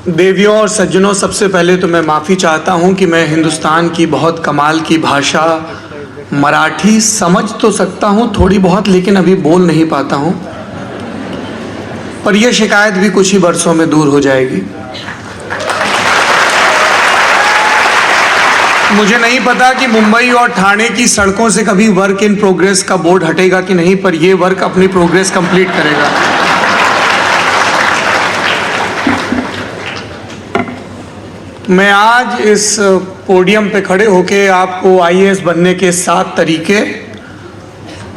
देवियों और सज्जनों, सबसे पहले तो मैं माफ़ी चाहता हूं कि मैं हिंदुस्तान की बहुत कमाल की भाषा मराठी समझ तो सकता हूं थोड़ी बहुत, लेकिन अभी बोल नहीं पाता हूं। पर यह शिकायत भी कुछ ही वर्षों में दूर हो जाएगी। मुझे नहीं पता कि मुंबई और ठाणे की सड़कों से कभी वर्क इन प्रोग्रेस का बोर्ड हटेगा कि नहीं, पर यह वर्क अपनी प्रोग्रेस कंप्लीट करेगा। मैं आज इस पोडियम पे खड़े होके आपको आईएएस बनने के 7 तरीके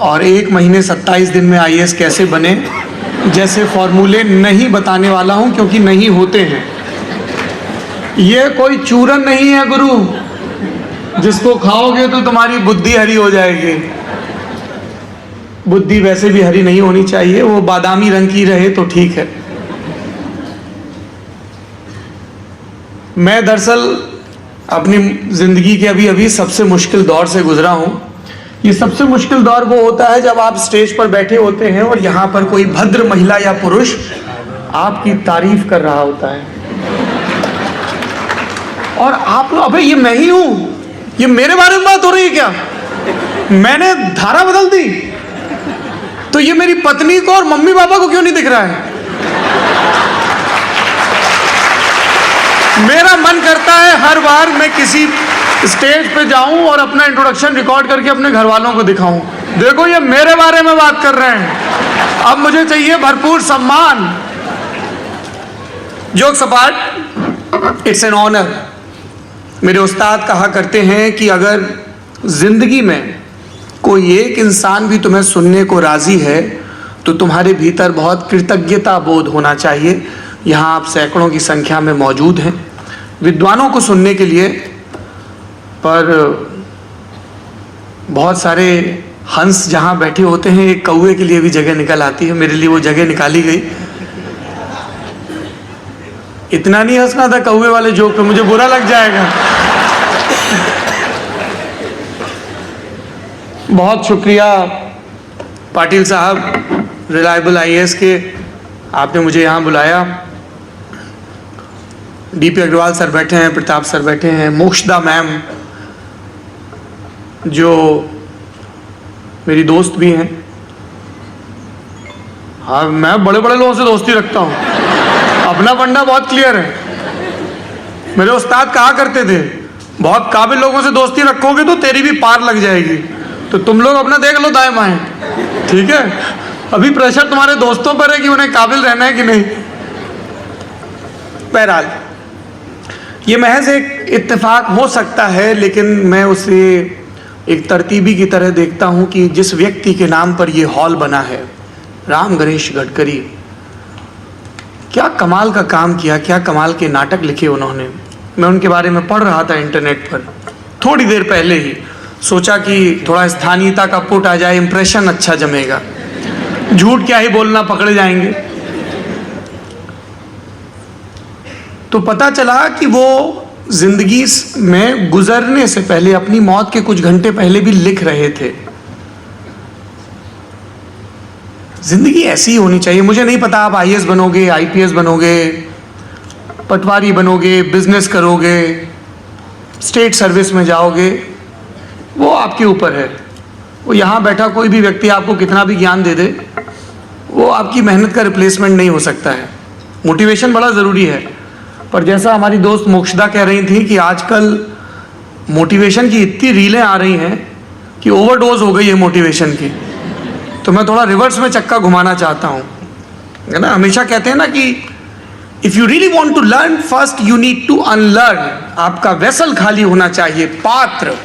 और 1 महीने 27 दिन में आईएएस कैसे बने जैसे फॉर्मूले नहीं बताने वाला हूं, क्योंकि नहीं होते हैं। ये कोई चूरन नहीं है गुरु, जिसको खाओगे तो तुम्हारी बुद्धि हरी हो जाएगी। बुद्धि वैसे भी हरी नहीं होनी चाहिए, वो बादामी रंग की रहे तो ठीक है। मैं दरअसल अपनी ज़िंदगी के अभी सबसे मुश्किल दौर से गुजरा हूँ। ये सबसे मुश्किल दौर वो होता है जब आप स्टेज पर बैठे होते हैं और यहाँ पर कोई भद्र महिला या पुरुष आपकी तारीफ कर रहा होता है और आप लोग, अबे ये मैं ही हूँ, ये मेरे बारे में बात हो रही है क्या? मैंने धारा बदल दी तो ये मेरी पत्नी को और मम्मी पापा को क्यों नहीं दिख रहा है? मेरा मन करता है हर बार मैं किसी स्टेज पे जाऊं और अपना इंट्रोडक्शन रिकॉर्ड करके अपने घर वालों को दिखाऊं, देखो ये मेरे बारे में बात कर रहे हैं। अब मुझे चाहिए भरपूर सम्मान। Jokes apart, it's an honour. मेरे उस्ताद कहा करते हैं कि अगर जिंदगी में कोई एक इंसान भी तुम्हें सुनने को राजी है तो तुम्हारे भीतर बहुत कृतज्ञता बोध होना चाहिए। यहाँ आप सैकड़ों की संख्या में मौजूद हैं विद्वानों को सुनने के लिए, पर बहुत सारे हंस जहाँ बैठे होते हैं, एक कौवे के लिए भी जगह निकल आती है। मेरे लिए वो जगह निकाली गई। इतना नहीं हंसना था कौवे वाले जोक पे, मुझे बुरा लग जाएगा। बहुत शुक्रिया पाटिल साहब, रिलायबल आईएएस के, आपने मुझे यहाँ बुलाया। डीपी अग्रवाल सर बैठे हैं, प्रताप सर बैठे हैं, मोक्षदा मैम जो मेरी दोस्त भी हैं। हाँ, मैं बड़े बड़े लोगों से दोस्ती रखता हूँ, अपना फंडा बहुत क्लियर है। मेरे उस्ताद कहा करते थे, बहुत काबिल लोगों से दोस्ती रखोगे तो तेरी भी पार लग जाएगी। तो तुम लोग अपना देख लो दाएं बाएं, ठीक है? अभी प्रेशर तुम्हारे दोस्तों पर है कि उन्हें काबिल रहना है कि नहीं। बहरहाल ये महज एक इत्तेफाक हो सकता है, लेकिन मैं उसे एक तरतीबी की तरह देखता हूं कि जिस व्यक्ति के नाम पर ये हॉल बना है, राम गणेश गडकरी, क्या कमाल का काम किया, क्या कमाल के नाटक लिखे उन्होंने। मैं उनके बारे में पढ़ रहा था इंटरनेट पर थोड़ी देर पहले ही, सोचा कि थोड़ा स्थानीयता का पुट आ जाए, इंप्रेशन अच्छा जमेगा, झूठ क्या ही बोलना, पकड़े जाएंगे। तो पता चला कि वो जिंदगी में गुजरने से पहले, अपनी मौत के कुछ घंटे पहले भी लिख रहे थे, जिंदगी ऐसी ही होनी चाहिए। मुझे नहीं पता आप आईएएस बनोगे, आईपीएस बनोगे, पटवारी बनोगे, बिजनेस करोगे, स्टेट सर्विस में जाओगे, वो आपके ऊपर है। वो यहाँ बैठा कोई भी व्यक्ति आपको कितना भी ज्ञान दे दे, वो आपकी मेहनत का रिप्लेसमेंट नहीं हो सकता है। मोटिवेशन बड़ा ज़रूरी है, पर जैसा हमारी दोस्त मोक्षदा कह रही थी कि आजकल मोटिवेशन की इतनी रीलें आ रही हैं कि ओवरडोज हो गई है मोटिवेशन की। तो मैं थोड़ा रिवर्स में चक्का घुमाना चाहता हूँ, है ना? हमेशा कहते हैं ना कि if you really want to learn, first you need to unlearn. आपका वेसल खाली होना चाहिए, पात्र।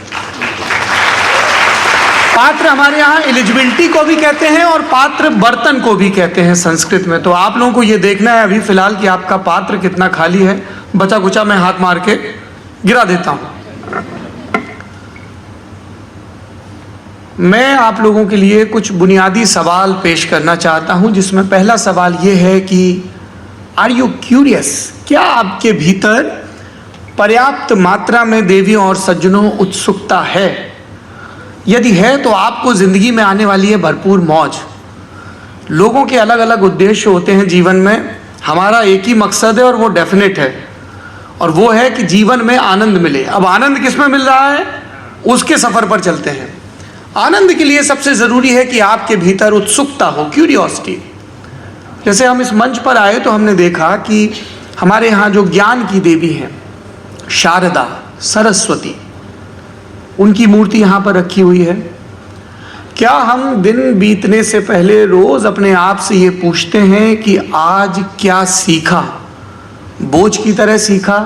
पात्र हमारे यहाँ एलिजिबिलिटी को भी कहते हैं और पात्र बर्तन को भी कहते हैं संस्कृत में। तो आप लोगों को ये देखना है अभी फिलहाल कि आपका पात्र कितना खाली है। बचा कुचा मैं हाथ मार के गिरा देता हूं। मैं आप लोगों के लिए कुछ बुनियादी सवाल पेश करना चाहता हूं, जिसमें पहला सवाल ये है कि आर यू क्यूरियस? क्या आपके भीतर पर्याप्त मात्रा में देवियों और सज्जनों उत्सुकता है? यदि है तो आपको जिंदगी में आने वाली है भरपूर मौज। लोगों के अलग अलग उद्देश्य होते हैं जीवन में, हमारा एक ही मकसद है और वो डेफिनेट है, और वो है कि जीवन में आनंद मिले। अब आनंद किस में मिल रहा है, उसके सफ़र पर चलते हैं। आनंद के लिए सबसे ज़रूरी है कि आपके भीतर उत्सुकता हो, क्यूरियोसिटी। जैसे हम इस मंच पर आए तो हमने देखा कि हमारे यहाँ जो ज्ञान की देवी हैं, शारदा, सरस्वती, उनकी मूर्ति यहाँ पर रखी हुई है। क्या हम दिन बीतने से पहले रोज़ अपने आप से ये पूछते हैं कि आज क्या सीखा? बोझ की तरह सीखा,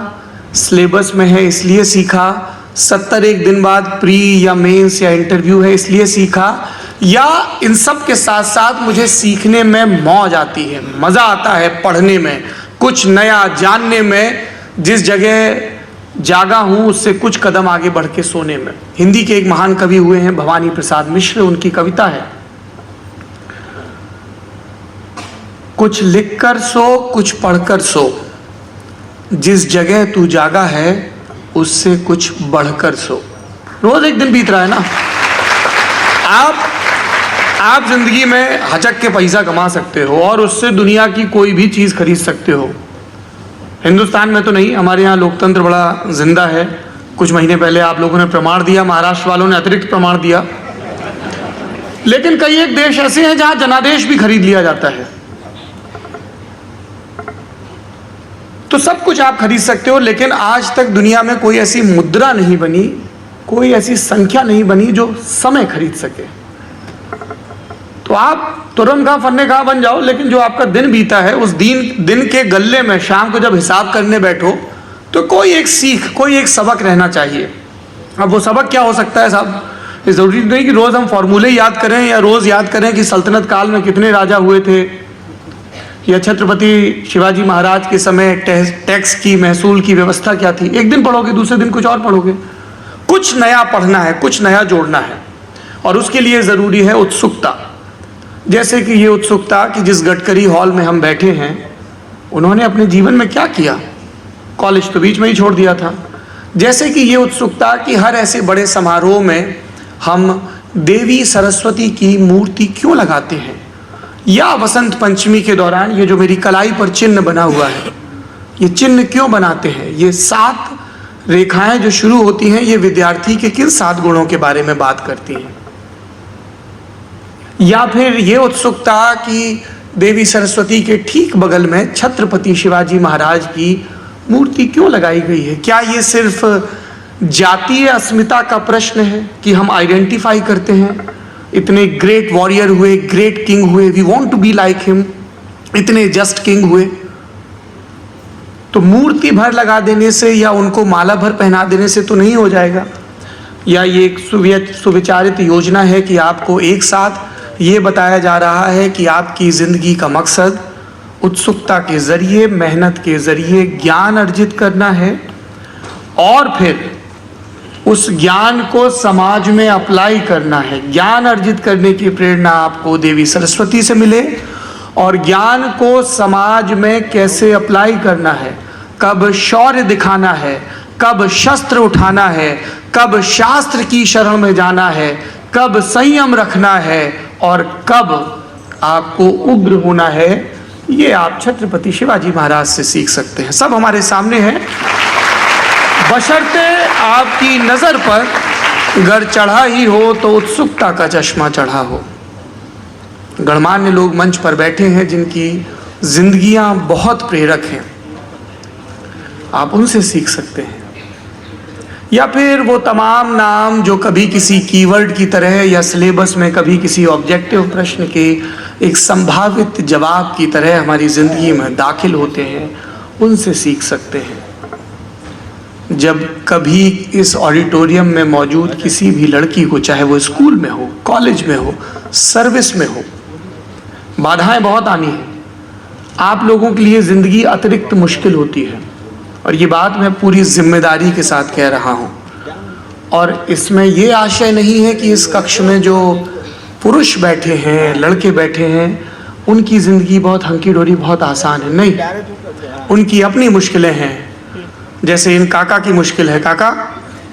सिलेबस में है इसलिए सीखा, 70 एक दिन बाद प्री या मेंस या इंटरव्यू है इसलिए सीखा, या इन सब के साथ साथ मुझे सीखने में मौज आती है, मज़ा आता है पढ़ने में, कुछ नया जानने में, जिस जगह जागा हूँ उससे कुछ कदम आगे बढ़ के सोने में। हिंदी के एक महान कवि हुए हैं भवानी प्रसाद मिश्र, उनकी कविता है, कुछ लिखकर सो कुछ पढ़कर सो, जिस जगह तू जागा है उससे कुछ बढ़कर सो। रोज एक दिन बीत रहा है ना। आप जिंदगी में हचक के पैसा कमा सकते हो और उससे दुनिया की कोई भी चीज खरीद सकते हो। हिंदुस्तान में तो नहीं, हमारे यहाँ लोकतंत्र बड़ा जिंदा है। कुछ महीने पहले आप लोगों ने प्रमाण दिया, महाराष्ट्र वालों ने अतिरिक्त प्रमाण दिया, लेकिन कई एक देश ऐसे हैं जहां जनादेश भी खरीद लिया जाता है। तो सब कुछ आप खरीद सकते हो, लेकिन आज तक दुनिया में कोई ऐसी मुद्रा नहीं बनी, कोई ऐसी संख्या नहीं बनी जो समय खरीद सके। तो आप तुरंत कहाँ फन्ने कहाँ बन जाओ, लेकिन जो आपका दिन बीता है उस दिन के गल्ले में शाम को जब हिसाब करने बैठो तो कोई एक सीख, कोई एक सबक रहना चाहिए। अब वो सबक क्या हो सकता है साहब? ये जरूरी नहीं कि रोज हम फॉर्मूले याद करें या रोज याद करें कि सल्तनत काल में कितने राजा हुए थे, या छत्रपति शिवाजी महाराज के समय टैक्स की, महसूल की व्यवस्था क्या थी। एक दिन पढ़ोगे, दूसरे दिन कुछ और पढ़ोगे। कुछ नया पढ़ना है, कुछ नया जोड़ना है, और उसके लिए ज़रूरी है उत्सुकता। जैसे कि ये उत्सुकता कि जिस गडकरी हॉल में हम बैठे हैं, उन्होंने अपने जीवन में क्या किया, कॉलेज तो बीच में ही छोड़ दिया था। जैसे कि ये उत्सुकता कि हर ऐसे बड़े समारोह में हम देवी सरस्वती की मूर्ति क्यों लगाते हैं, या वसंत पंचमी के दौरान ये जो मेरी कलाई पर चिन्ह बना हुआ है, ये चिन्ह क्यों बनाते हैं। ये 7 रेखाएं जो शुरू होती हैं, ये विद्यार्थी के किन 7 गुणों के बारे में बात करती हैं। या फिर ये उत्सुकता कि देवी सरस्वती के ठीक बगल में छत्रपति शिवाजी महाराज की मूर्ति क्यों लगाई गई है। क्या ये सिर्फ जातीय अस्मिता का प्रश्न है कि हम आइडेंटिफाई करते हैं, इतने ग्रेट वॉरियर हुए, ग्रेट किंग हुए, we want to be like him, इतने जस्ट किंग हुए, तो मूर्ति भर लगा देने से या उनको माला भर पहना देने से तो नहीं हो जाएगा। या ये एक सुविचारित योजना है कि आपको एक साथ ये बताया जा रहा है कि आपकी ज़िंदगी का मकसद उत्सुकता के ज़रिए, मेहनत के ज़रिए ज्ञान अर्जित करना है, और फिर उस ज्ञान को समाज में अप्लाई करना है। ज्ञान अर्जित करने की प्रेरणा आपको देवी सरस्वती से मिले, और ज्ञान को समाज में कैसे अप्लाई करना है, कब शौर्य दिखाना है, कब शस्त्र उठाना है, कब शास्त्र की शरण में जाना है, कब संयम रखना है, और कब आपको उग्र होना है, ये आप छत्रपति शिवाजी महाराज से सीख सकते हैं। सब हमारे सामने है, बशर्ते आपकी नज़र पर गर चढ़ा ही हो तो उत्सुकता का चश्मा चढ़ा हो। गणमान्य लोग मंच पर बैठे हैं जिनकी जिंदगियां बहुत प्रेरक हैं, आप उनसे सीख सकते हैं। या फिर वो तमाम नाम जो कभी किसी कीवर्ड की तरह या सिलेबस में कभी किसी ऑब्जेक्टिव प्रश्न के एक संभावित जवाब की तरह हमारी ज़िंदगी में दाखिल होते हैं, उनसे सीख सकते हैं। जब कभी इस ऑडिटोरियम में मौजूद किसी भी लड़की को, चाहे वो स्कूल में हो, कॉलेज में हो, सर्विस में हो, बाधाएं बहुत आनी हैं, आप लोगों के लिए ज़िंदगी अतिरिक्त मुश्किल होती है, और ये बात मैं पूरी जिम्मेदारी के साथ कह रहा हूँ। और इसमें ये आशय नहीं है कि इस कक्ष में जो पुरुष बैठे हैं, लड़के बैठे हैं, उनकी ज़िंदगी बहुत हंकी डोरी, बहुत आसान है। नहीं, उनकी अपनी मुश्किलें हैं। जैसे इन काका की मुश्किल है। काका,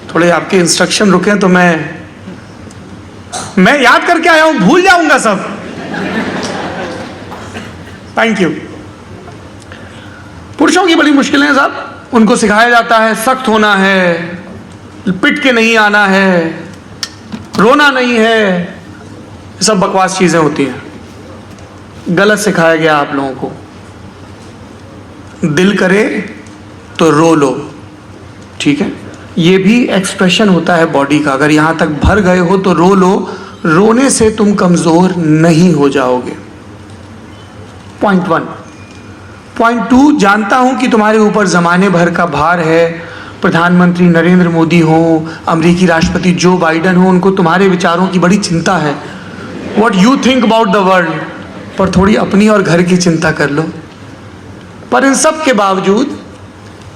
थोड़े आपके इंस्ट्रक्शन रुके तो मैं याद करके आया हूँ, भूल जाऊंगा सब। Thank you. पुरुषों की बड़ी मुश्किलें हैं साहब, उनको सिखाया जाता है सख्त होना है, पिट के नहीं आना है, रोना नहीं है, सब बकवास चीजें होती हैं। गलत सिखाया गया आप लोगों को। दिल करे तो रो लो, ठीक है, ये भी एक्सप्रेशन होता है बॉडी का। अगर यहां तक भर गए हो तो रो लो, रोने से तुम कमजोर नहीं हो जाओगे। पॉइंट 1। पॉइंट 2, जानता हूं कि तुम्हारे ऊपर जमाने भर का भार है। प्रधानमंत्री नरेंद्र मोदी हो, अमेरिकी राष्ट्रपति जो बाइडेन हो, उनको तुम्हारे विचारों की बड़ी चिंता है, what you think about the world. पर थोड़ी अपनी और घर की चिंता कर लो। पर इन सब के बावजूद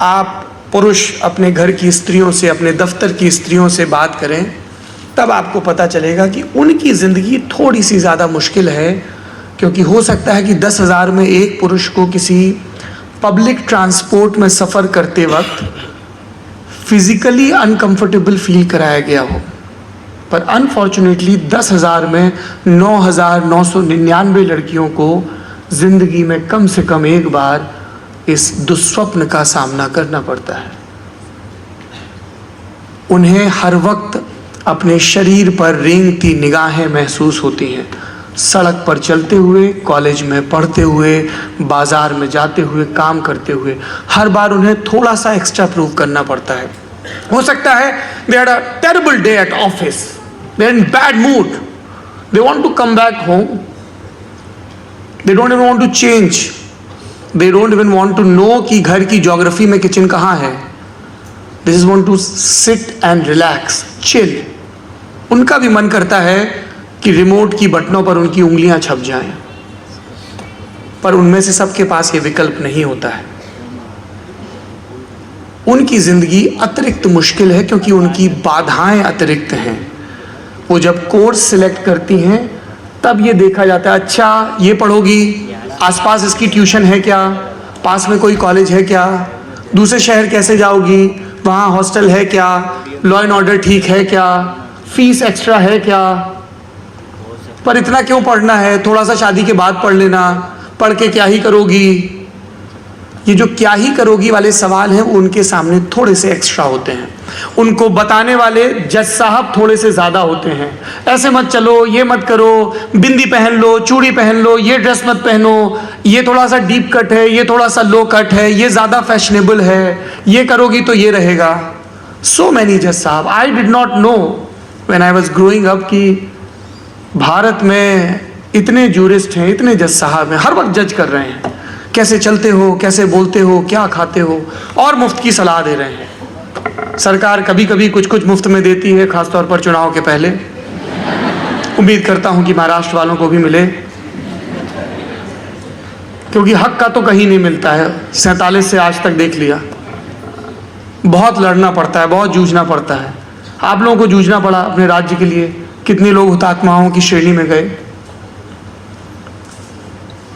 आप पुरुष अपने घर की स्त्रियों से, अपने दफ्तर की स्त्रियों से बात करें, तब आपको पता चलेगा कि उनकी ज़िंदगी थोड़ी सी ज़्यादा मुश्किल है। क्योंकि हो सकता है कि 10,000 में एक पुरुष को किसी पब्लिक ट्रांसपोर्ट में सफ़र करते वक्त फिजिकली अनकंफर्टेबल फील कराया गया हो, पर अनफॉर्चुनेटली 10,000 में 9,999 लड़कियों को ज़िंदगी में कम से कम एक बार इस दुस्वप्न का सामना करना पड़ता है। उन्हें हर वक्त अपने शरीर पर रेंगती निगाहें महसूस होती हैं। सड़क पर चलते हुए, कॉलेज में पढ़ते हुए, बाजार में जाते हुए, काम करते हुए, हर बार उन्हें थोड़ा सा एक्स्ट्रा प्रूव करना पड़ता है। हो सकता है they had a terrible day at office, they are in bad mood, they want to come back home, they don't even want to change, they don't even want to know कि घर की geography में kitchen कहाँ है। They just want to sit and relax, chill. उनका भी मन करता है कि रिमोट की बटनों पर उनकी उंगलियां छप जाएं, पर उनमें से सबके पास ये विकल्प नहीं होता है। उनकी जिंदगी अतिरिक्त मुश्किल है क्योंकि उनकी बाधाएं अतिरिक्त हैं। वो जब कोर्स सिलेक्ट करती हैं तब ये देखा जाता है, अच्छा ये पढ़ोगी, आसपास इसकी ट्यूशन है क्या, पास में कोई कॉलेज है क्या, दूसरे शहर कैसे जाओगी, वहाँ हॉस्टल है क्या, लॉ एंड ऑर्डर ठीक है क्या, फीस एक्स्ट्रा है क्या, पर इतना क्यों पढ़ना है, थोड़ा सा शादी के बाद पढ़ लेना, पढ़ के क्या ही करोगी। ये जो क्या ही करोगी वाले सवाल हैं वो उनके सामने थोड़े से एक्स्ट्रा होते हैं। उनको बताने वाले जज साहब थोड़े से ज़्यादा होते हैं। ऐसे मत चलो, ये मत करो, बिंदी पहन लो, चूड़ी पहन लो, ये ड्रेस मत पहनो, ये थोड़ा सा डीप कट है, ये थोड़ा सा लो कट है, ये ज़्यादा फैशनेबल है, ये करोगी तो ये रहेगा। सो मैनी जज साहब। I did not know when I was growing up कि भारत में इतने जूरिस्ट हैं, इतने जज साहब हैं, हर वक्त जज कर रहे हैं, कैसे चलते हो, कैसे बोलते हो, क्या खाते हो, और मुफ्त की सलाह दे रहे हैं। सरकार कभी कभी कुछ कुछ मुफ्त में देती है, खासतौर पर चुनाव के पहले। उम्मीद करता हूं कि महाराष्ट्र वालों को भी मिले, क्योंकि हक का तो कहीं नहीं मिलता है। 47 से आज तक देख लिया, बहुत लड़ना पड़ता है, बहुत जूझना पड़ता है। आप लोगों को जूझना पड़ा अपने राज्य के लिए, कितने लोग हुतात्माओं की श्रेणी में गए।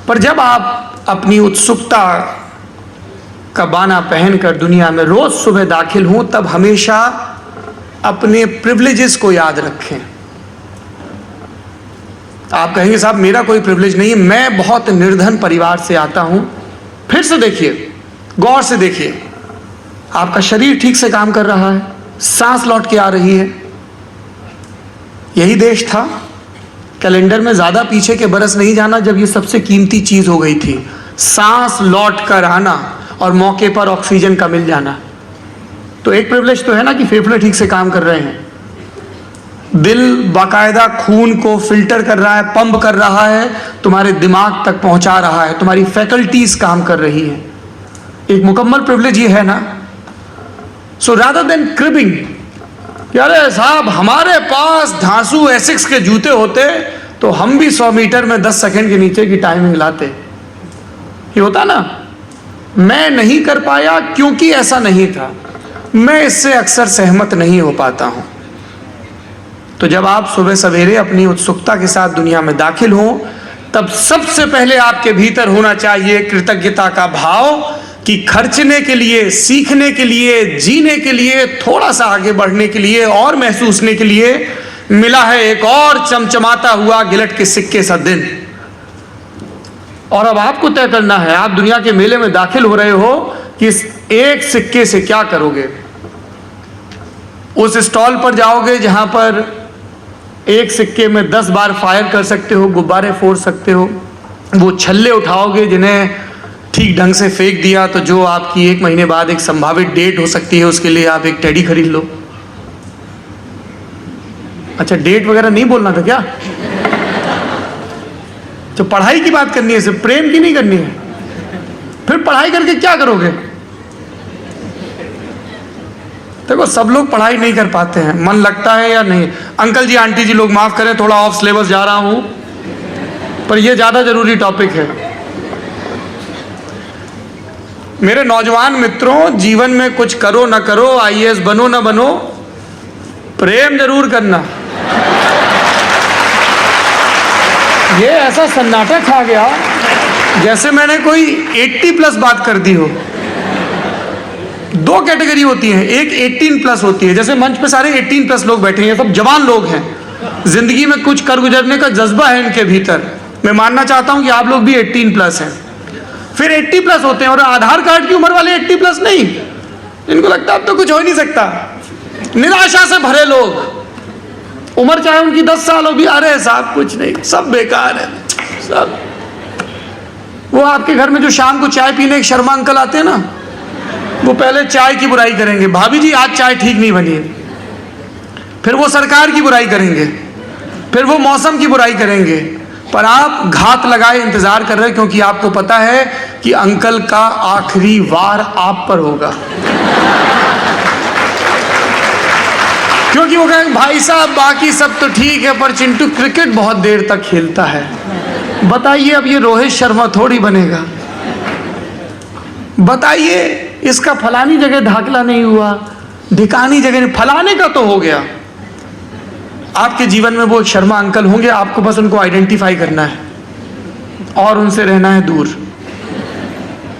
पर जब आप अपनी उत्सुकता का बाना पहनकर दुनिया में रोज सुबह दाखिल हों, तब हमेशा अपने प्रिविलेजेस को याद रखें। आप कहेंगे साहब मेरा कोई प्रिविलेज नहीं है, मैं बहुत निर्धन परिवार से आता हूं। फिर से देखिए, गौर से देखिए, आपका शरीर ठीक से काम कर रहा है, सांस लौट के आ रही है। यही देश था, कैलेंडर में ज्यादा पीछे के बरस नहीं जाना जब ये सबसे कीमती चीज हो गई थी, सांस लौट कर आना और मौके पर ऑक्सीजन का मिल जाना। तो एक प्रिविलेज तो है ना कि फेफड़े ठीक से काम कर रहे हैं, दिल बाकायदा खून को फिल्टर कर रहा है, पंप कर रहा है, तुम्हारे दिमाग तक पहुंचा रहा है, तुम्हारी फैकल्टीज काम कर रही हैं। एक मुकम्मल प्रिविलेज ये है ना। सो रादर देन क्रिबिंग, अरे साहब हमारे पास धांसू एसिक्स के जूते होते तो हम भी 100 मीटर में 10 सेकंड के नीचे की टाइमिंग लाते, ये होता ना। मैं नहीं कर पाया क्योंकि ऐसा नहीं था, मैं इससे अक्सर सहमत नहीं हो पाता हूं। तो जब आप सुबह सवेरे अपनी उत्सुकता के साथ दुनिया में दाखिल हों, तब सबसे पहले आपके भीतर होना चाहिए कृतज्ञता का भाव कि खर्चने के लिए, सीखने के लिए, जीने के लिए, थोड़ा सा आगे बढ़ने के लिए और महसूसने के लिए मिला है एक और चमचमाता हुआ गिलट के सिक्के सा दिन। और अब आपको तय करना है, आप दुनिया के मेले में दाखिल हो रहे हो कि इस एक सिक्के से क्या करोगे। उस स्टॉल पर जाओगे जहां पर एक सिक्के में 10 बार फायर कर सकते हो, गुब्बारे फोड़ सकते हो। वो छल्ले उठाओगे जिन्हें ठीक ढंग से फेंक दिया तो जो आपकी 1 महीने बाद एक संभावित डेट हो सकती है, उसके लिए आप एक टेडी खरीद लो। अच्छा, डेट वगैरह नहीं बोलना था क्या? तो पढ़ाई की बात करनी है, सिर्फ प्रेम की नहीं करनी है। फिर पढ़ाई करके क्या करोगे? देखो, सब लोग पढ़ाई नहीं कर पाते हैं, मन लगता है या नहीं। अंकल जी, आंटी जी, लोग माफ करें, थोड़ा ऑफ सिलेबस जा रहा हूं, पर यह ज्यादा जरूरी टॉपिक है। मेरे नौजवान मित्रों, जीवन में कुछ करो ना करो, आईएएस बनो ना बनो, प्रेम जरूर करना। ये ऐसा सन्नाटा छा गया जैसे मैंने कोई 80+ बात कर दी हो। 2 कैटेगरी होती हैं, एक 18+ होती है। जैसे मंच पे सारे 18+ लोग बैठे हैं, सब जवान लोग हैं, जिंदगी में कुछ कर गुजरने का जज्बा है इनके भीतर। मैं मानना चाहता हूं कि आप लोग भी 18+ हैं। फिर 80+ होते हैं, और आधार कार्ड की उम्र वाले 80+ नहीं, इनको लगता अब तो कुछ हो ही नहीं सकता। निराशा से भरे लोग, उम्र चाहे उनकी 10 साल हो भी, अरे साहब कुछ नहीं, सब बेकार है सब। वो आपके घर में जो शाम को चाय पीने एक शर्मा अंकल आते हैं ना, वो पहले चाय की बुराई करेंगे, भाभी जी आज चाय ठीक नहीं बनी है। फिर वो सरकार की बुराई करेंगे, फिर वो मौसम की बुराई करेंगे। पर आप घात लगाए इंतजार कर रहे हैं, क्योंकि आपको पता है कि अंकल का आखिरी वार आप पर होगा। क्योंकि वो कहेंगे, भाई साहब बाकी सब तो ठीक है, पर चिंटू क्रिकेट बहुत देर तक खेलता है। बताइए, अब ये रोहित शर्मा थोड़ी बनेगा। बताइए, इसका फलानी जगह दाखिला नहीं हुआ, ढिकानी जगह, फलाने का तो हो गया। आपके जीवन में वो एक शर्मा अंकल होंगे, आपको बस उनको आइडेंटिफाई करना है और उनसे रहना है दूर।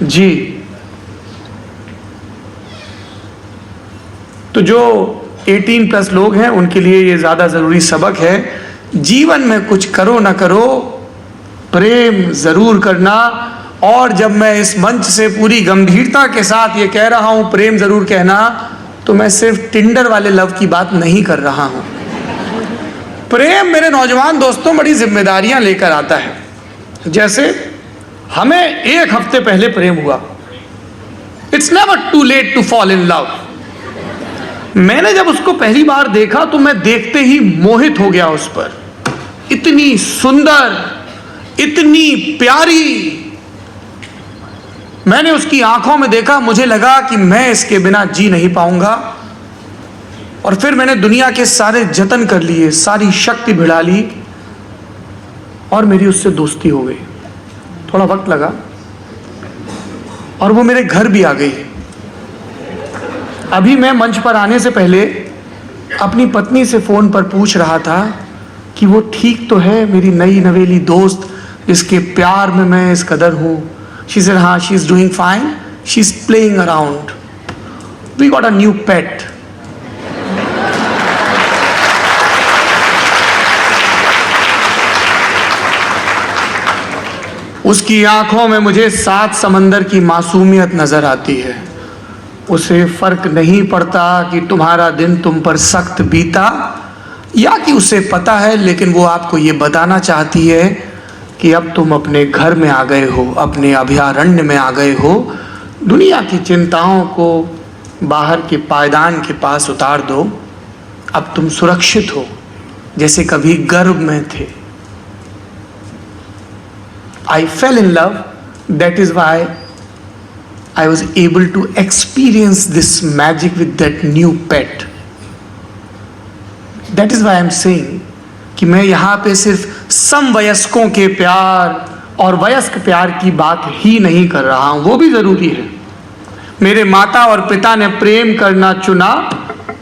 जी, तो जो 18+ लोग हैं उनके लिए ये ज्यादा जरूरी सबक है। जीवन में कुछ करो ना करो, प्रेम जरूर करना। और जब मैं इस मंच से पूरी गंभीरता के साथ ये कह रहा हूं प्रेम जरूर कहना, तो मैं सिर्फ टिंडर वाले लव की बात नहीं कर रहा हूं। प्रेम, मेरे नौजवान दोस्तों, बड़ी जिम्मेदारियां लेकर आता है। जैसे हमें 1 हफ्ते पहले प्रेम हुआ। It's never too late to fall in love. मैंने जब उसको पहली बार देखा तो मैं देखते ही मोहित हो गया उस पर। इतनी सुंदर, इतनी प्यारी। मैंने उसकी आंखों में देखा, मुझे लगा कि मैं इसके बिना जी नहीं पाऊंगा। और फिर मैंने दुनिया के सारे जतन कर लिए, सारी शक्ति भिड़ा ली, और मेरी उससे दोस्ती हो गई। थोड़ा वक्त लगा, और वो मेरे घर भी आ गई। अभी मैं मंच पर आने से पहले अपनी पत्नी से फोन पर पूछ रहा था कि वो ठीक तो है, मेरी नई नवेली दोस्त जिसके प्यार में मैं इस कदर हूँ। शी सेड, हाँ, she is doing fine, she is playing around, we got a new pet. उसकी आंखों में मुझे 7 समंदर की मासूमियत नजर आती है। उसे फर्क नहीं पड़ता कि तुम्हारा दिन तुम पर सख्त बीता, या कि उसे पता है, लेकिन वो आपको ये बताना चाहती है कि अब तुम अपने घर में आ गए हो, अपने अभयारण्य में आ गए हो। दुनिया की चिंताओं को बाहर के पायदान के पास उतार दो। अब तुम सुरक्षित हो, जैसे कभी गर्भ में थे। I fell in love, that is why I was able to experience this magic with that new pet. That is why I am saying कि मैं यहाँ पे सिर्फ समवयस्कों के प्यार और वयस्क प्यार की बात ही नहीं कर रहा हूँ, वो भी जरूरी है। मेरे माता और पिता ने प्रेम करना चुना,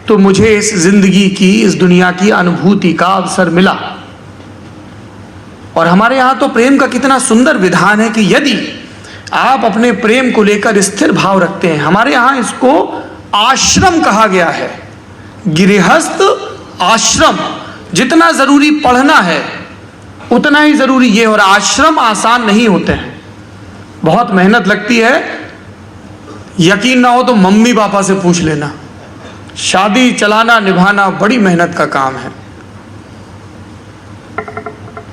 तो मुझे इस जिंदगी की, इस दुनिया की अनुभूति का अवसर मिला। और हमारे यहाँ तो प्रेम का कितना सुंदर विधान है कि यदि आप अपने प्रेम को लेकर स्थिर भाव रखते हैं, हमारे यहाँ इसको आश्रम कहा गया है, गृहस्थ आश्रम। जितना जरूरी पढ़ना है उतना ही जरूरी ये। और आश्रम आसान नहीं होते हैं, बहुत मेहनत लगती है। यकीन ना हो तो मम्मी पापा से पूछ लेना, शादी चलाना निभाना बड़ी मेहनत का काम है।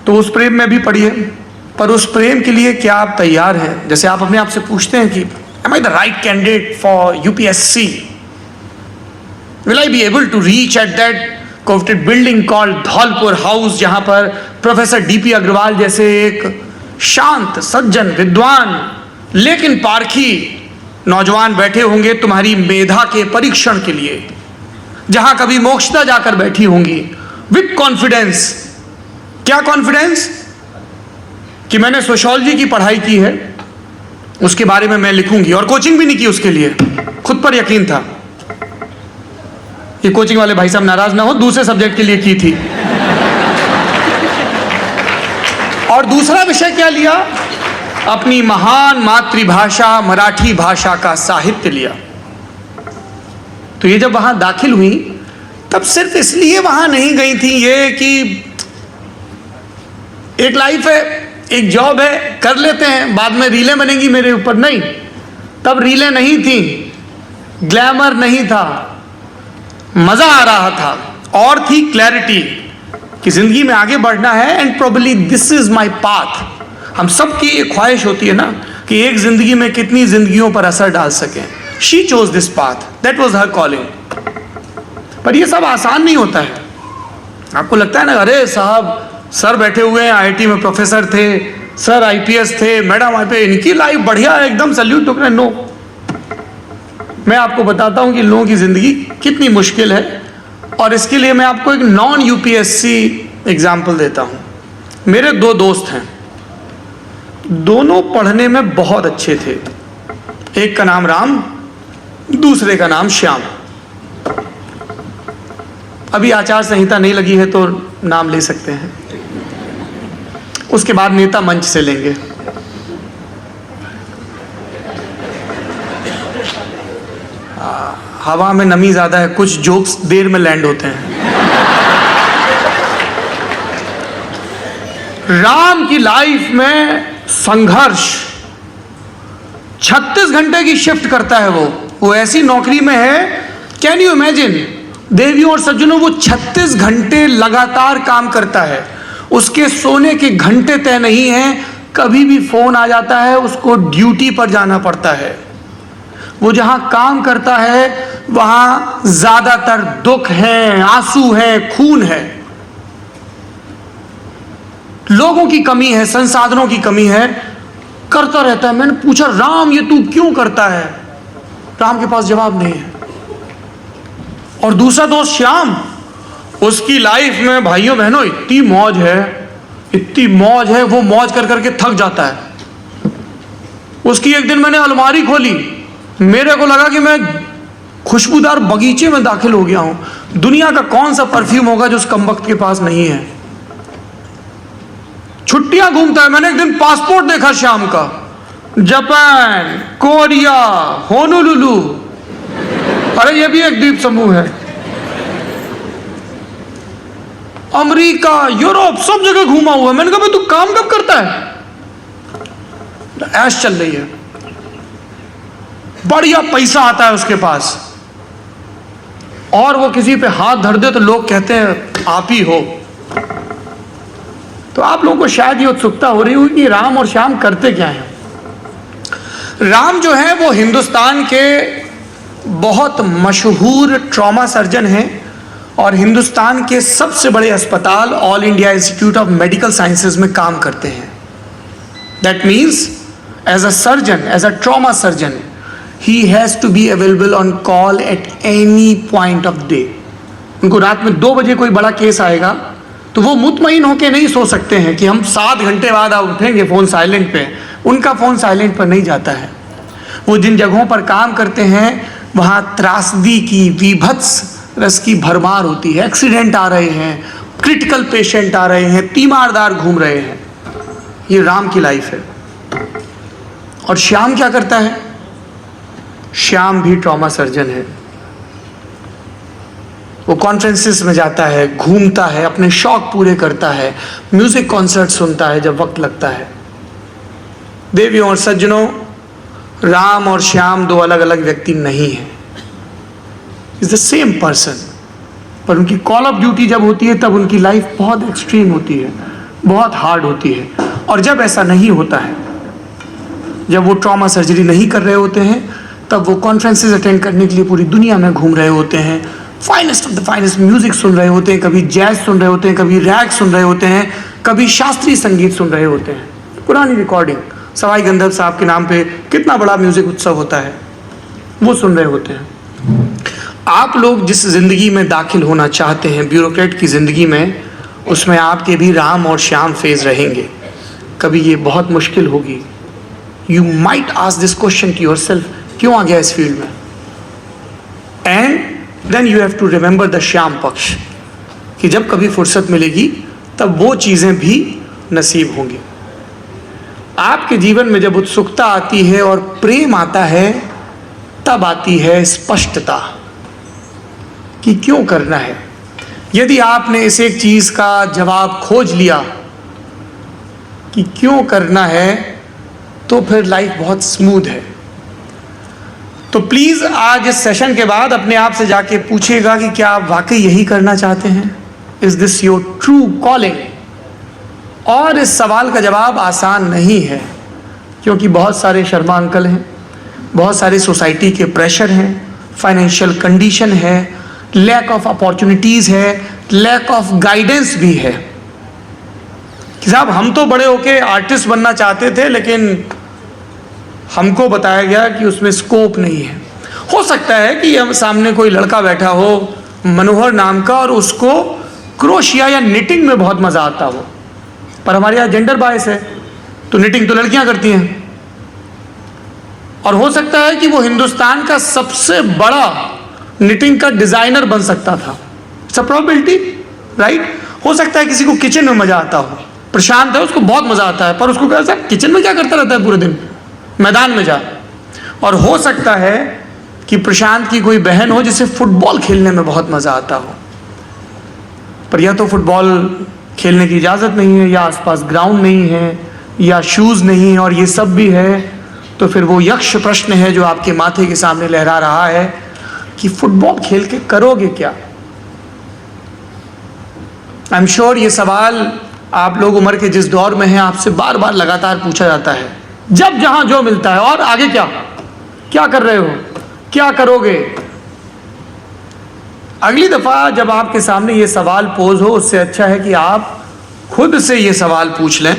तो उस प्रेम में भी पढ़िए, पर उस प्रेम के लिए क्या आप तैयार हैं? जैसे आप अपने आप से पूछते हैं कि am I the right candidate for UPSC? Will I be able to reach at that coveted building called Dholpur house, जहां पर प्रोफेसर DP अग्रवाल जैसे एक शांत सज्जन विद्वान लेकिन पारखी नौजवान बैठे होंगे तुम्हारी मेधा के परीक्षण के लिए, जहां कभी मोक्षदा जाकर बैठी होंगी विद कॉन्फिडेंस। क्या कॉन्फिडेंस? कि मैंने सोशियोलॉजी की पढ़ाई की है, उसके बारे में मैं लिखूंगी, और कोचिंग भी नहीं की उसके लिए, खुद पर यकीन था। ये कोचिंग वाले भाई साहब नाराज ना हो, दूसरे सब्जेक्ट के लिए की थी। और दूसरा विषय क्या लिया? अपनी महान मातृभाषा मराठी भाषा का साहित्य लिया। तो ये जब वहां दाखिल हुई तब सिर्फ इसलिए वहां नहीं गई थी ये कि एक लाइफ है, एक जॉब है, कर लेते हैं, बाद में रीलें बनेंगी मेरे ऊपर। नहीं, तब रीलें नहीं थी, ग्लैमर नहीं था, मजा आ रहा था, और थी क्लैरिटी कि जिंदगी में आगे बढ़ना है। And probably this is my path. हम सबकी एक ख्वाहिश होती है ना कि एक जिंदगी में कितनी जिंदगियों पर असर डाल सकें। She chose this path, that was her calling. पर ये सब आसान नहीं होता है। आपको लगता है ना, अरे साहब सर बैठे हुए हैं, IIT में प्रोफेसर थे, सर IPS थे, मैडम IPS, इनकी लाइफ बढ़िया है, एकदम सल्यूट ठोक रहे। नो, मैं आपको बताता हूं कि लोगों की जिंदगी कितनी मुश्किल है। और इसके लिए मैं आपको एक नॉन UPSC एग्जाम्पल देता हूं। मेरे दो दोस्त हैं, दोनों पढ़ने में बहुत अच्छे थे। एक का नाम राम, दूसरे का नाम श्याम। अभी आचार संहिता नहीं लगी है तो नाम ले सकते हैं, उसके बाद नेता मंच से लेंगे। हवा में नमी ज्यादा है, कुछ जोक्स देर में लैंड होते हैं। राम की लाइफ में संघर्ष, 36 घंटे की शिफ्ट करता है। वो ऐसी नौकरी में है, कैन यू इमेजिन देवियों और सज्जनों, वो 36 घंटे लगातार काम करता है। उसके सोने के घंटे तय नहीं है, कभी भी फोन आ जाता है, उसको ड्यूटी पर जाना पड़ता है। वो जहां काम करता है वहां ज्यादातर दुख है, आंसू है, खून है, लोगों की कमी है, संसाधनों की कमी है, करता रहता है। मैंने पूछा, राम ये तू क्यों करता है? राम के पास जवाब नहीं है। और दूसरा दोस्त श्याम, उसकी लाइफ में भाइयों बहनों इतनी मौज है, इतनी मौज है, वो मौज कर करके थक जाता है। उसकी एक दिन मैंने अलमारी खोली, मेरे को लगा कि मैं खुशबूदार बगीचे में दाखिल हो गया हूं। दुनिया का कौन सा परफ्यूम होगा जो उस कमबख्त के पास नहीं है? छुट्टियां घूमता है। मैंने एक दिन पासपोर्ट देखा श्याम का, जापान, कोरिया, होनोलुलु, अरे ये भी एक द्वीप समूह है, अमेरिका, यूरोप, सब जगह घूमा हुआ है। मैंने कहा भाई तू काम कब करता है? ऐश चल रही है, बढ़िया पैसा आता है उसके पास, और वो किसी पे हाथ धर दे तो लोग कहते हैं आप ही हो। तो आप लोगों को शायद ये उत्सुकता हो रही होगी कि राम और श्याम करते क्या हैं। राम जो है वो हिंदुस्तान के बहुत मशहूर ट्रॉमा सर्जन हैं और हिंदुस्तान के सबसे बड़े अस्पताल All India Institute of Medical Sciences में काम करते हैं। That means as a surgeon, as a trauma surgeon, he has to be available on call at any point of day। उनको रात में 2 बजे कोई बड़ा केस आएगा तो वो मुतमईन होकर नहीं सो सकते हैं कि हम 7 घंटे बाद आप उठेंगे, फ़ोन साइलेंट पे। उनका फ़ोन साइलेंट पर नहीं जाता है। वो जिन जगहों पर काम करते हैं वहाँ त्रासदी की, वीभत्स रस की भरमार होती है। एक्सीडेंट आ रहे हैं, क्रिटिकल पेशेंट आ रहे हैं, तीमारदार घूम रहे हैं। ये राम की लाइफ है। और श्याम क्या करता है? श्याम भी ट्रॉमा सर्जन है। वो कॉन्फ्रेंसेस में जाता है, घूमता है, अपने शौक पूरे करता है, म्यूजिक कॉन्सर्ट सुनता है जब वक्त लगता है। देवियों और सज्जनों, राम और श्याम दो अलग अलग व्यक्ति नहीं हैं, इज द सेम पर्सन। पर उनकी कॉल ऑफ ड्यूटी जब होती है तब उनकी लाइफ बहुत एक्सट्रीम होती है, बहुत हार्ड होती है। और जब ऐसा नहीं होता है, जब वो ट्रॉमा सर्जरी नहीं कर रहे होते हैं, तब वो कॉन्फ्रेंसेस अटेंड करने के लिए पूरी दुनिया में घूम रहे होते हैं, finest of the finest music सुन रहे होते हैं, कभी जैज सुन रहे होते हैं, कभी रैग सुन रहे होते हैं, कभी शास्त्रीय संगीत सुन रहे होते हैं। पुरानी रिकॉर्डिंग, सवाई गंधर्व साहब के नाम पे कितना बड़ा म्यूजिक उत्सव होता है, वो सुन रहे होते हैं। आप लोग जिस जिंदगी में दाखिल होना चाहते हैं, ब्यूरोक्रेट की जिंदगी में, उसमें आपके भी राम और श्याम फेज रहेंगे। कभी ये बहुत मुश्किल होगी। You might ask this question to yourself, क्यों आ गया इस फील्ड में? And then you have to remember the श्याम पक्ष, कि जब कभी फुर्सत मिलेगी तब वो चीजें भी नसीब होंगी। आपके जीवन में जब उत्सुकता आती है और प्रेम आता है, तब आती है स्पष्टता कि क्यों करना है। यदि आपने इस एक चीज का जवाब खोज लिया कि क्यों करना है, तो फिर लाइफ बहुत स्मूथ है। तो प्लीज आज इस सेशन के बाद अपने आप से जाके पूछिएगा कि क्या आप वाकई यही करना चाहते हैं? Is this your true calling? और इस सवाल का जवाब आसान नहीं है, क्योंकि बहुत सारे शर्मा अंकल हैं, बहुत सारे सोसाइटी के प्रेशर हैं, फाइनेंशियल कंडीशन है, लैक ऑफ अपॉर्चुनिटीज है, लैक ऑफ गाइडेंस भी है। कि साहब हम तो बड़े होके आर्टिस्ट बनना चाहते थे, लेकिन हमको बताया गया कि उसमें स्कोप नहीं है। हो सकता है कि हम सामने कोई लड़का बैठा हो मनोहर नाम का, और उसको क्रोशिया या निटिंग में बहुत मजा आता हो, पर हमारे यहाँ जेंडर बायस है, तो निटिंग तो लड़कियां करती हैं। और हो सकता है कि वो हिंदुस्तान का सबसे बड़ा निटिंग का डिजाइनर बन सकता था। It's a probability, right? हो सकता है किसी को किचन में मजा आता हो। प्रशांत है, उसको बहुत मजा आता है, पर उसको कैसा किचन में क्या करता रहता है पूरे दिन, मैदान में जा। और हो सकता है कि प्रशांत की कोई बहन हो जिसे फुटबॉल खेलने में बहुत मजा आता हो, पर या तो फुटबॉल खेलने की इजाजत नहीं है, या आसपास ग्राउंड नहीं है, या शूज नहीं है, और ये सब भी है, तो फिर वो यक्ष प्रश्न है जो आपके माथे के सामने लहरा रहा है कि फुटबॉल खेल के करोगे क्या? आई एम श्योर ये सवाल आप लोग उम्र के जिस दौर में हैं, आपसे बार बार लगातार पूछा जाता है, जब जहां जो मिलता है। और आगे क्या, क्या कर रहे हो, क्या करोगे? अगली दफा जब आपके सामने ये सवाल पोज हो, उससे अच्छा है कि आप खुद से ये सवाल पूछ लें।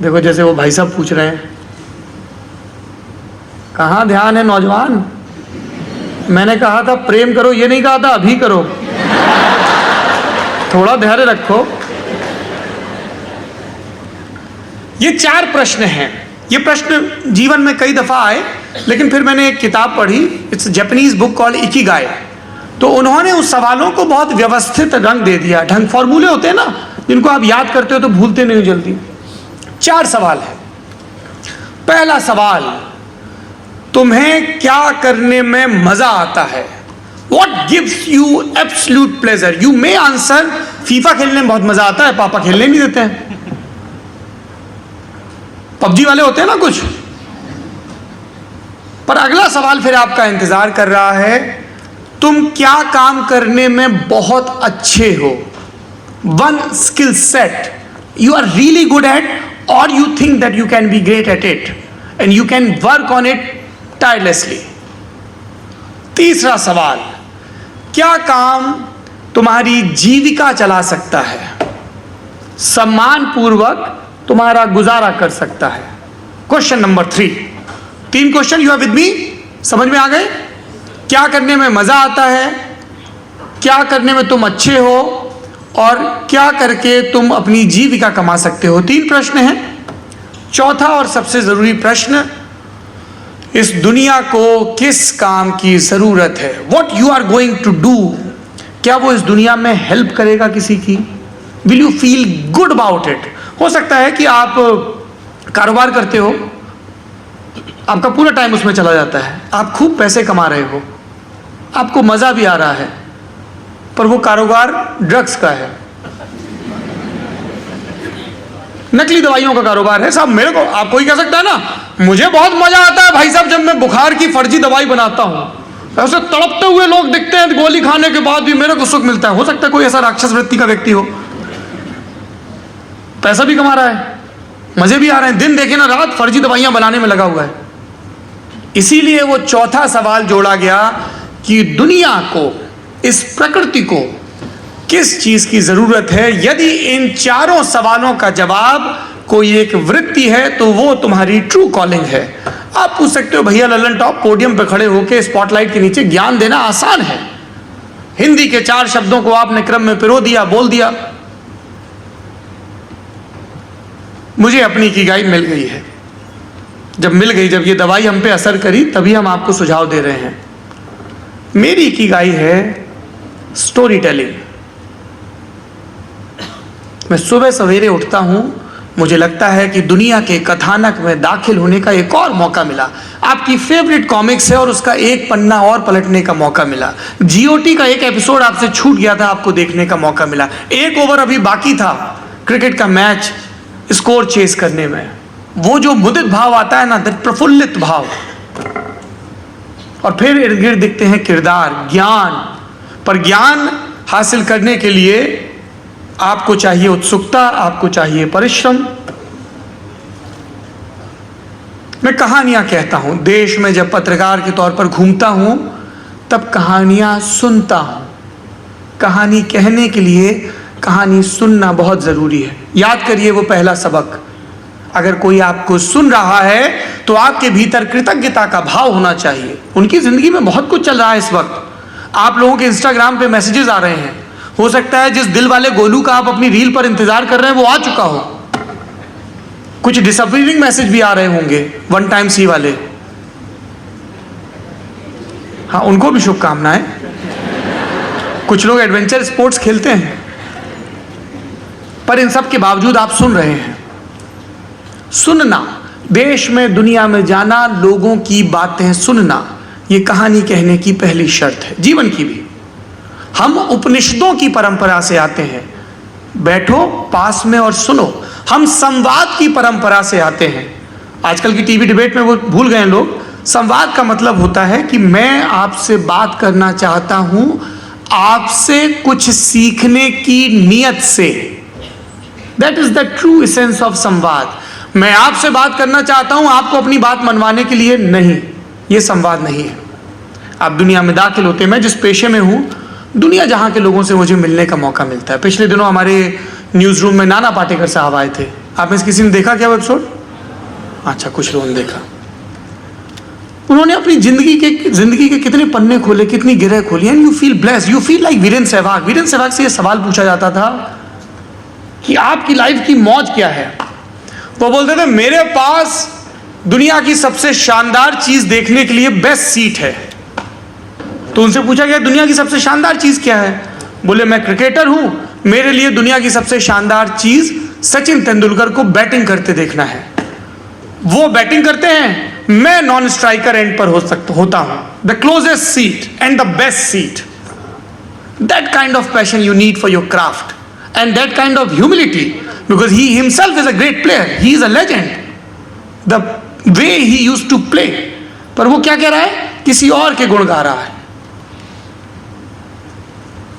देखो, जैसे वो भाई साहब पूछ रहे हैं, कहां ध्यान है नौजवान? मैंने कहा था प्रेम करो, ये नहीं कहा था अभी करो। थोड़ा धैर्य रखो। ये 4 प्रश्न हैं। ये प्रश्न जीवन में कई दफा आए, लेकिन फिर मैंने एक किताब पढ़ी, it's Japanese book called Ikigai. तो उन्होंने उस सवालों को बहुत व्यवस्थित रंग दे दिया। ढंग फॉर्मूले होते हैं ना, जिनको आप याद करते हो तो भूलते नहीं जल्दी। 4 सवाल है। पहला सवाल, तुम्हें क्या करने में मजा आता है? What gives you absolute pleasure? You may answer, FIFA खेलने में बहुत मजा आता है, पापा खेलने नहीं देते हैं। पबजी वाले होते हैं ना कुछ। पर अगला सवाल फिर आपका इंतजार कर रहा है, तुम क्या काम करने में बहुत अच्छे हो? One skill set you are really good at, or you think that you can be great at it and you can work on it tirelessly. तीसरा सवाल, क्या काम तुम्हारी जीविका चला सकता है, सम्मान पूर्वक तुम्हारा गुजारा कर सकता है? Question number 3। 3 question, you are with me? समझ में आ गए? क्या करने में मजा आता है, क्या करने में तुम अच्छे हो, और क्या करके तुम अपनी जीविका कमा सकते हो? 3 प्रश्न हैं। चौथा और सबसे जरूरी प्रश्न, इस दुनिया को किस काम की जरूरत है? What you are going to do? क्या वो इस दुनिया में हेल्प करेगा किसी की? Will you feel good about it? हो सकता है कि आप कारोबार करते हो, आपका पूरा टाइम उसमें चला जाता है, आप खूब पैसे कमा रहे हो, आपको मज़ा भी आ रहा है, पर वो कारोबार ड्रग्स का है, नकली दवाइयों का कारोबार है साहब। मेरे को, आप कोई कह सकता है ना, मुझे बहुत मजा आता है भाई साहब जब मैं बुखार की फर्जी दवाई बनाता हूं, ऐसे तड़पते हुए लोग दिखते हैं गोली खाने के बाद भी मेरे को सुख मिलता है। हो सकता है कोई ऐसा राक्षस वृत्ति का व्यक्ति हो, पैसा भी कमा रहा है, मजे भी आ रहे हैं, दिन देखे ना रात फर्जी दवाइयां बनाने में लगा हुआ है। इसीलिए वो चौथा सवाल जोड़ा गया कि दुनिया को, इस प्रकृति को किस चीज की जरूरत है। यदि इन चारों सवालों का जवाब कोई एक वृत्ति है तो वो तुम्हारी ट्रू कॉलिंग है। आप पूछ सकते हो भैया लल्लन टॉप पोडियम पे खड़े होकर स्पॉटलाइट के नीचे ज्ञान देना आसान है, हिंदी के 4 शब्दों को आपने क्रम में पिरो दिया, बोल दिया। मुझे अपनी इकिगाई मिल गई है, जब मिल गई, जब ये दवाई हम पे असर करी, तभी हम आपको सुझाव दे रहे हैं। मेरी इकिगाई है स्टोरी टेलिंग। मैं सुबह सवेरे उठता हूं, मुझे लगता है कि दुनिया के कथानक में दाखिल होने का एक और मौका मिला। आपकी फेवरेट कॉमिक्स है और उसका एक पन्ना और पलटने का मौका मिला। जीओटी का एक एपिसोड आपसे छूट गया था, आपको देखने का मौका मिला। 1 ओवर अभी बाकी था क्रिकेट का मैच, स्कोर चेस करने में वो जो मुदित भाव आता है ना, प्रफुल्लित भाव, और फिर इर्द गिर्द दिखते हैं किरदार, ज्ञान। पर ज्ञान हासिल करने के लिए आपको चाहिए उत्सुकता, आपको चाहिए परिश्रम। मैं कहानियां कहता हूं, देश में जब पत्रकार के तौर पर घूमता हूं तब कहानियां सुनता हूं। कहानी कहने के लिए कहानी सुनना बहुत जरूरी है। याद करिए वो पहला सबक, अगर कोई आपको सुन रहा है तो आपके भीतर कृतज्ञता का भाव होना चाहिए। उनकी जिंदगी में बहुत कुछ चल रहा है इस वक्त। आप लोगों के इंस्टाग्राम पे मैसेजेस आ रहे हैं, हो सकता है जिस दिल वाले गोलू का आप अपनी रील पर इंतजार कर रहे हैं वो आ चुका हो। कुछ डिसअपीयरिंग मैसेज भी आ रहे होंगे, 1 टाइम सी वाले। हाँ, उनको भी शुभकामनाएं। कुछ लोग एडवेंचर स्पोर्ट्स खेलते हैं, पर इन सब के बावजूद आप सुन रहे हैं। सुनना, देश में दुनिया में जाना, लोगों की बातें सुनना, ये कहानी कहने की पहली शर्त है, जीवन की भी। हम उपनिषदों की परंपरा से आते हैं, बैठो पास में और सुनो। हम संवाद की परंपरा से आते हैं। आजकल की टीवी डिबेट में वो भूल गए लोग। संवाद का मतलब होता है कि मैं आपसे बात करना चाहता हूं, आपसे कुछ सीखने की नीयत से। That is the true essence of संवाद। मैं आपसे बात करना चाहता हूं आपको अपनी बात मनवाने के लिए नहीं, यह संवाद नहीं है। आप दुनिया में दाखिल होते हैं, मैं जिस पेशे में हूं, दुनिया जहां के लोगों से मुझे मिलने का मौका मिलता है। पिछले दिनों हमारे न्यूज रूम में नाना पाटेकर साहब आए थे। आप में से किसी ने देखा क्या वो एपिसोड? अच्छा, कुछ लोगों ने देखा। उन्होंने अपनी जिंदगी के कितने पन्ने खोले, कितनी गिरह खोली, and you feel blessed, you feel like Virender Sehwag. Virender Sehwag से यह सवाल पूछा जाता था कि आपकी लाइफ की मौज क्या है। वो बोलते थे मेरे पास दुनिया की सबसे शानदार चीज देखने के लिए बेस्ट सीट है। तो उनसे पूछा गया दुनिया की सबसे शानदार चीज क्या है? बोले मैं क्रिकेटर हूं, मेरे लिए दुनिया की सबसे शानदार चीज सचिन तेंदुलकर को बैटिंग करते देखना है। वो बैटिंग करते हैं, मैं नॉन स्ट्राइकर एंड पर होता हूं, the closest seat and the best seat. That kind of passion you need for your craft and that kind of humility, because he himself is a great player, he is a legend, the way he used to play. पर वो क्या कह रहा है? किसी और के गुण गा रहा है।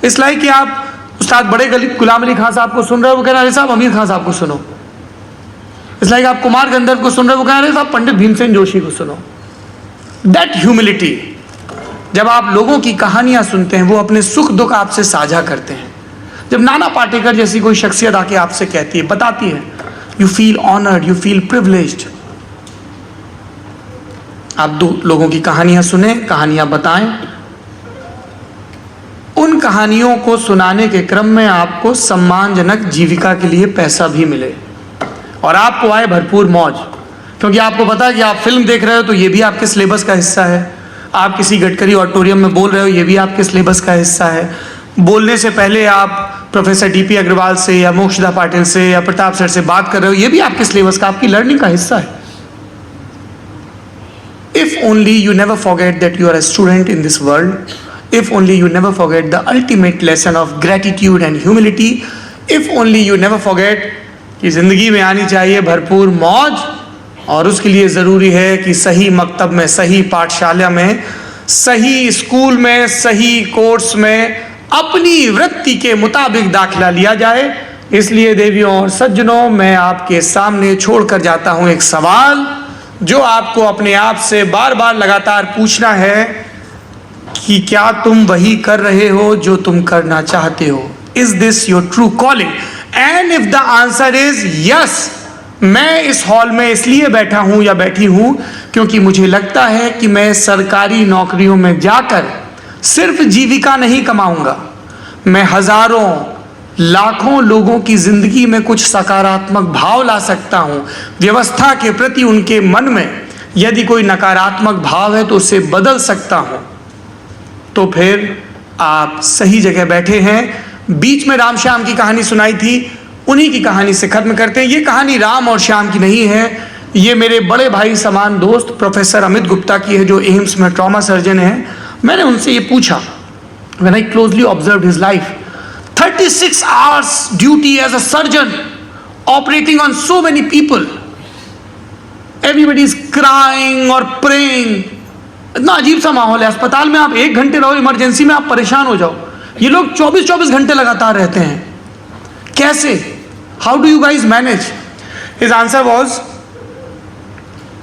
इस लाइक कि आप उस्ताद बड़े गुलाम अली खान साहब को सुन रहे हो, वो कह रहे साहब अमीर खान साहब को सुनो। इस लाइक आप कुमार गंधर्व को सुन रहे हो, वो कह रहे साहब पंडित भीमसेन जोशी को सुनो। दैट ह्यूमिलिटी, जब आप लोगों की कहानियां सुनते हैं, वो अपने सुख दुख आपसे साझा करते हैं। जब नाना पाटेकर जैसी कोई शख्सियत आके आपसे कहती है, बताती है, you feel honoured, you feel privileged. आप दो लोगों की कहानियां सुने, कहानियां बताएं। उन कहानियों को सुनाने के क्रम में आपको सम्मानजनक जीविका के लिए पैसा भी मिले और आपको आए भरपूर मौज, क्योंकि आपको पता है कि आप फिल्म देख रहे हो तो ये भी आपके सिलेबस का हिस्सा है। आप किसी गडकरी ऑडिटोरियम में बोल रहे हो, ये भी आपके सिलेबस का हिस्सा है। बोलने से पहले आप प्रोफेसर डीपी अग्रवाल से या मोक्षदा पाटिल से या प्रताप सर से बात कर रहे हो, ये भी आपके सिलेबस का, आपकी लर्निंग का हिस्सा है। if only you never forget that you are a student in this world, if only you never forget the ultimate lesson of gratitude and humility, if only you never forget कि ज़िंदगी में आनी चाहिए भरपूर मौज, और उसके लिए ज़रूरी है कि सही मकतब में, सही पाठशाला में, सही स्कूल में, सही कोर्स में अपनी वृत्ति के मुताबिक दाखिला लिया जाए। इसलिए देवियों और सज्जनों, मैं आपके सामने छोड़कर जाता हूं एक सवाल जो आपको अपने आप से बार बार लगातार पूछना है कि क्या तुम वही कर रहे हो जो तुम करना चाहते हो? Is this your true calling? And if the answer is yes, मैं इस हॉल में इसलिए बैठा हूं या बैठी हूं क्योंकि मुझे लगता है कि मैं सरकारी नौकरियों में जाकर सिर्फ जीविका नहीं कमाऊंगा, मैं हजारों लाखों लोगों की जिंदगी में कुछ सकारात्मक भाव ला सकता हूं। व्यवस्था के प्रति उनके मन में यदि कोई नकारात्मक भाव है तो उसे बदल सकता हूं। तो फिर आप सही जगह बैठे हैं। बीच में राम श्याम की कहानी सुनाई थी, उन्हीं की कहानी से खत्म करते हैं। ये कहानी राम और श्याम की नहीं है, ये मेरे बड़े भाई समान दोस्त प्रोफेसर अमित गुप्ता की है, जो एम्स में ट्रॉमा सर्जन है। मैंने उनसे ये पूछा, when I closely observed his life, 36 hours duty as a surgeon, operating on so many people, everybody is crying or praying। इतना अजीब सा माहौल है। अस्पताल में आप 1 घंटे रहो, इमरजेंसी में आप परेशान हो जाओ। ये लोग 24-24 घंटे लगातार रहते हैं, कैसे? How do you guys manage? His answer was,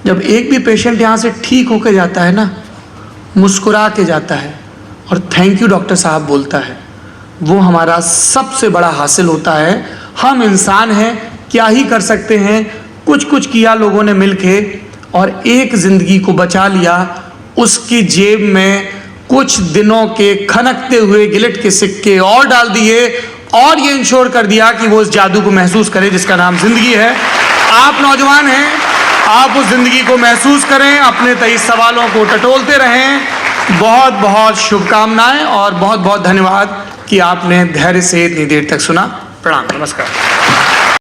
जब एक भी पेशेंट यहां से ठीक होकर जाता है ना, मुस्कुरा के जाता है और थैंक यू डॉक्टर साहब बोलता है, वो हमारा सबसे बड़ा हासिल होता है। हम इंसान हैं, क्या ही कर सकते हैं। कुछ कुछ किया लोगों ने मिलके और एक जिंदगी को बचा लिया। उसकी जेब में कुछ दिनों के खनकते हुए गिलेट के सिक्के और डाल दिए और ये इंश्योर कर दिया कि वो उस जादू को महसूस करे जिसका नाम जिंदगी है। आप नौजवान हैं, आप उस जिंदगी को महसूस करें, अपने 23 सवालों को टटोलते रहें। बहुत बहुत शुभकामनाएं और बहुत बहुत धन्यवाद कि आपने धैर्य से इतनी देर तक सुना। प्रणाम, नमस्कार।